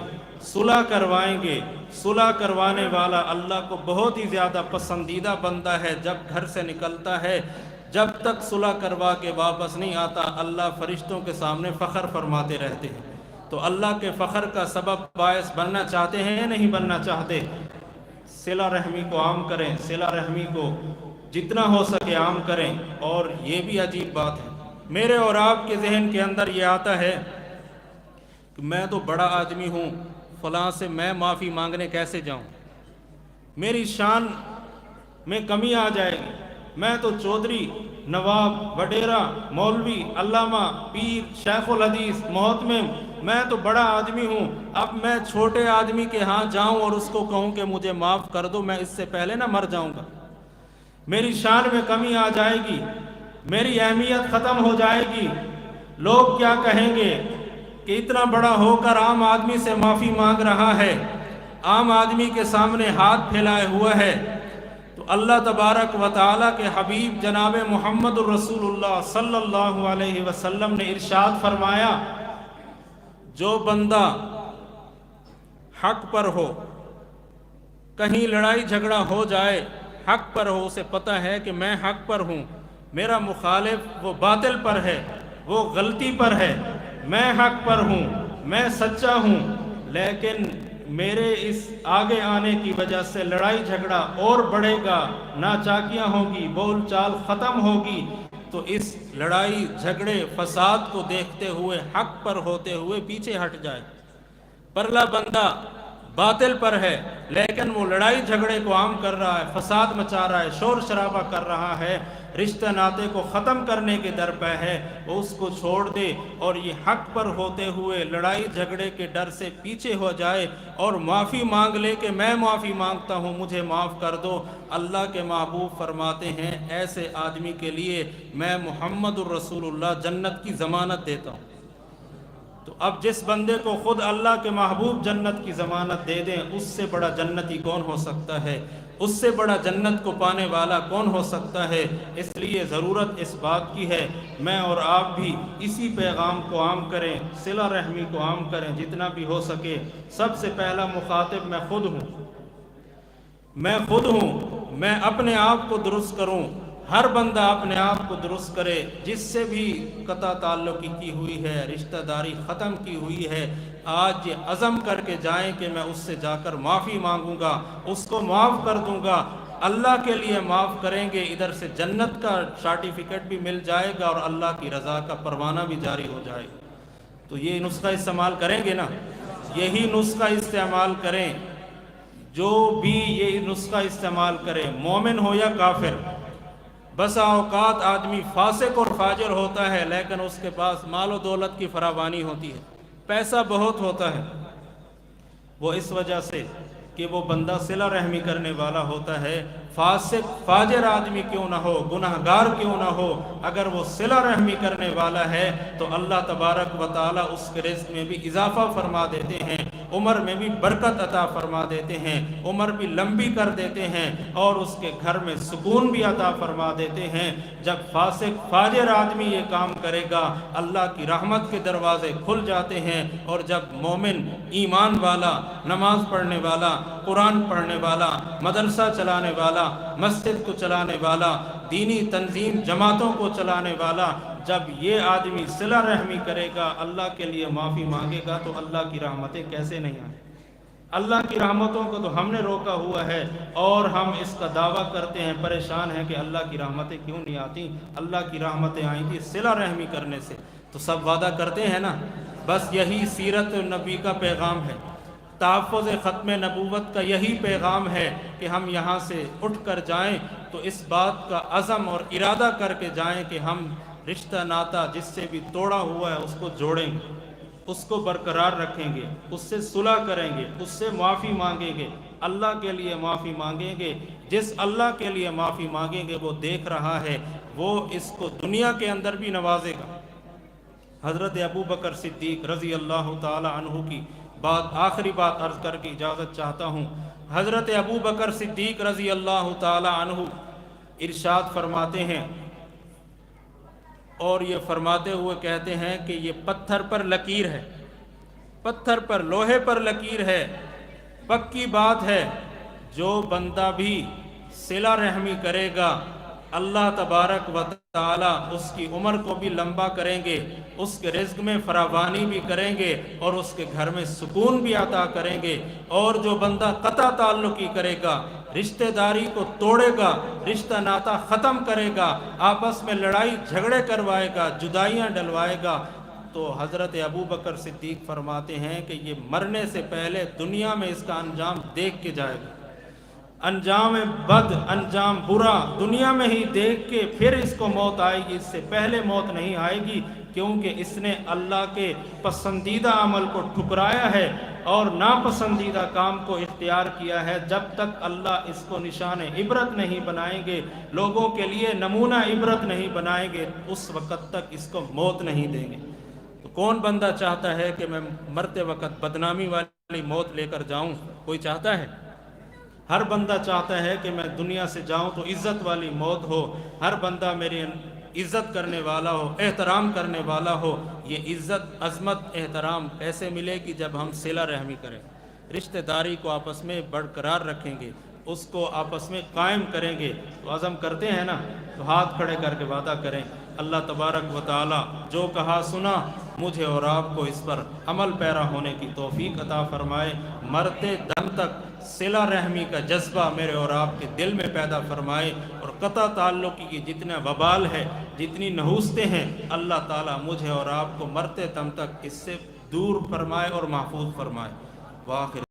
صلح کروائیں گے۔ صلح کروانے والا اللہ کو بہت ہی زیادہ پسندیدہ بندہ ہے۔ جب گھر سے نکلتا ہے، جب تک صلح کروا کے واپس نہیں آتا، اللہ فرشتوں کے سامنے فخر فرماتے رہتے ہیں۔ تو اللہ کے فخر کا سبب باعث بننا چاہتے ہیں یا نہیں بننا چاہتے؟ صلہ رحمی کو عام کریں، صلہ رحمی کو جتنا ہو سکے عام کریں۔ اور یہ بھی عجیب بات ہے، میرے اور آپ کے ذہن کے اندر یہ آتا ہے کہ میں تو بڑا آدمی ہوں، فلاں سے میں معافی مانگنے کیسے جاؤں؟ میری شان میں کمی آ جائے گی، میں تو چودھری، نواب، وڈیرا، مولوی، علامہ، پیر، شیخ الحدیث، محتمم، میں تو بڑا آدمی ہوں، اب میں چھوٹے آدمی کے ہاں جاؤں اور اس کو کہوں کہ مجھے معاف کر دو، میں اس سے پہلے نہ مر جاؤں گا؟ میری شان میں کمی آ جائے گی، میری اہمیت ختم ہو جائے گی، لوگ کیا کہیں گے کہ اتنا بڑا ہو کر عام آدمی سے معافی مانگ رہا ہے، عام آدمی کے سامنے ہاتھ پھیلائے ہوا ہے۔ تو اللہ تبارک و تعالیٰ کے حبیب جناب محمد الرسول اللہ صلی اللہ علیہ وسلم نے ارشاد فرمایا، جو بندہ حق پر ہو، کہیں لڑائی جھگڑا ہو جائے، حق پر ہو، اسے پتہ ہے کہ میں حق پر ہوں، میرا مخالف وہ باطل پر ہے، وہ غلطی پر ہے، میں حق پر ہوں، میں سچا ہوں، لیکن میرے اس آگے آنے کی وجہ سے لڑائی جھگڑا اور بڑھے گا، ناچاکیاں ہوگی، بول چال ختم ہوگی، تو اس لڑائی جھگڑے فساد کو دیکھتے ہوئے حق پر ہوتے ہوئے پیچھے ہٹ جائے۔ پرلا بندہ باطل پر ہے لیکن وہ لڑائی جھگڑے کو عام کر رہا ہے، فساد مچا رہا ہے، شور شرابہ کر رہا ہے، رشتہ ناطے کو ختم کرنے کے در پہ ہے، وہ اس کو چھوڑ دے اور یہ حق پر ہوتے ہوئے لڑائی جھگڑے کے ڈر سے پیچھے ہو جائے اور معافی مانگ لے کہ میں معافی مانگتا ہوں، مجھے معاف کر دو۔ اللہ کے محبوب فرماتے ہیں ایسے آدمی کے لیے میں محمد الرسول اللہ جنت کی ضمانت دیتا ہوں۔ تو اب جس بندے کو خود اللہ کے محبوب جنت کی ضمانت دے دیں، اس سے بڑا جنتی کون ہو سکتا ہے؟ اس سے بڑا جنت کو پانے والا کون ہو سکتا ہے؟ اس لیے ضرورت اس بات کی ہے میں اور آپ بھی اسی پیغام کو عام کریں، صلہ رحمی کو عام کریں جتنا بھی ہو سکے۔ سب سے پہلا مخاطب میں خود ہوں، میں اپنے آپ کو درست کروں، ہر بندہ اپنے آپ کو درست کرے، جس سے بھی قطع تعلقی کی ہوئی ہے، رشتہ داری ختم کی ہوئی ہے، آج یہ عزم کر کے جائیں کہ میں اس سے جا کر معافی مانگوں گا، اس کو معاف کر دوں گا۔ اللہ کے لیے معاف کریں گے، ادھر سے جنت کا سرٹیفکیٹ بھی مل جائے گا اور اللہ کی رضا کا پروانہ بھی جاری ہو جائے گا۔ تو یہ نسخہ استعمال کریں گے نا، یہی نسخہ استعمال کریں، جو بھی یہ نسخہ استعمال کرے، مومن ہو یا کافر۔ بسا اوقات آدمی فاسق اور فاجر ہوتا ہے لیکن اس کے پاس مال و دولت کی فراوانی ہوتی ہے، پیسہ بہت ہوتا ہے، وہ اس وجہ سے کہ وہ بندہ صلہ رحمی کرنے والا ہوتا ہے۔ فاسق فاجر آدمی کیوں نہ ہو، گناہگار کیوں نہ ہو، اگر وہ صلہ رحمی کرنے والا ہے تو اللہ تبارک و تعالیٰ اس کے رزق میں بھی اضافہ فرما دیتے ہیں۔ عمر میں بھی برکت عطا فرما دیتے ہیں، عمر بھی لمبی کر دیتے ہیں، اور اس کے گھر میں سکون بھی عطا فرما دیتے ہیں۔ جب فاسق فاجر آدمی یہ کام کرے گا اللہ کی رحمت کے دروازے کھل جاتے ہیں، اور جب مومن ایمان والا، نماز پڑھنے والا، قرآن پڑھنے والا، مدرسہ چلانے والا، مسجد کو چلانے والا، دینی تنظیم جماعتوں کو چلانے والا، جب یہ آدمی صلہ رحمی کرے گا، اللہ کے لیے معافی مانگے گا، تو اللہ کی رحمتیں کیسے نہیں آئیں؟ اللہ کی رحمتوں کو تو ہم نے روکا ہوا ہے، اور ہم اس کا دعویٰ کرتے ہیں، پریشان ہیں کہ اللہ کی رحمتیں کیوں نہیں آتی۔ اللہ کی رحمتیں آئیں گی صلہ رحمی کرنے سے۔ تو سب وعدہ کرتے ہیں نا، بس یہی سیرت نبی کا پیغام ہے، تحفظ ختم نبوت کا یہی پیغام ہے کہ ہم یہاں سے اٹھ کر جائیں تو اس بات کا عزم اور ارادہ کر کے جائیں کہ ہم رشتہ ناتا جس سے بھی توڑا ہوا ہے اس کو جوڑیں گے، اس کو برقرار رکھیں گے، اس سے صلح کریں گے، اس سے معافی مانگیں گے، اللہ کے لیے معافی مانگیں گے۔ جس اللہ کے لیے معافی مانگیں گے وہ دیکھ رہا ہے، وہ اس کو دنیا کے اندر بھی نوازے گا۔ حضرت ابو بکر صدیق رضی اللہ تعالی عنہ کی آخری بات عرض کر کے اجازت چاہتا ہوں۔ حضرت ابو بکر صدیق رضی اللہ تعالی عنہ ارشاد فرماتے ہیں، اور یہ فرماتے ہوئے کہتے ہیں کہ یہ پتھر پر لکیر ہے، پتھر پر، لوہے پر لکیر ہے، پکی بات ہے، جو بندہ بھی صلہ رحمی کرے گا اللہ تبارک و تعالی اس کی عمر کو بھی لمبا کریں گے، اس کے رزق میں فراوانی بھی کریں گے، اور اس کے گھر میں سکون بھی عطا کریں گے۔ اور جو بندہ قطع تعلقی کرے گا، رشتہ داری کو توڑے گا، رشتہ ناتا ختم کرے گا، آپس میں لڑائی جھگڑے کروائے گا، جدائیاں ڈلوائے گا، تو حضرت ابو بکر صدیق فرماتے ہیں کہ یہ مرنے سے پہلے دنیا میں اس کا انجام دیکھ کے جائے گا، انجام بد، انجام برا دنیا میں ہی دیکھ کے پھر اس کو موت آئے گی، اس سے پہلے موت نہیں آئے گی، کیونکہ اس نے اللہ کے پسندیدہ عمل کو ٹھکرایا ہے اور ناپسندیدہ کام کو اختیار کیا ہے۔ جب تک اللہ اس کو نشان عبرت نہیں بنائیں گے، لوگوں کے لیے نمونہ عبرت نہیں بنائیں گے، اس وقت تک اس کو موت نہیں دیں گے۔ تو کون بندہ چاہتا ہے کہ میں مرتے وقت بدنامی والی موت لے کر جاؤں؟ کوئی چاہتا ہے؟ ہر بندہ چاہتا ہے کہ میں دنیا سے جاؤں تو عزت والی موت ہو، ہر بندہ میری عزت کرنے والا ہو، احترام کرنے والا ہو۔ یہ عزت، عظمت، احترام کیسے ملے گی؟ جب ہم صلہ رحمی کریں، رشتہ داری کو آپس میں برقرار رکھیں گے، اس کو آپس میں قائم کریں گے۔ تو عزم کرتے ہیں نا، تو ہاتھ کھڑے کر کے وعدہ کریں، اللہ تبارک و تعالی جو کہا سنا مجھے اور آپ کو اس پر عمل پیرا ہونے کی توفیق عطا فرمائے، مرتے دم تک صلہ رحمی کا جذبہ میرے اور آپ کے دل میں پیدا فرمائے، اور قطع تعلقی کی جتنا وبال ہے، جتنی نحوستیں ہیں، اللہ تعالیٰ مجھے اور آپ کو مرتے دم تک اس سے دور فرمائے اور محفوظ فرمائے۔ وآخر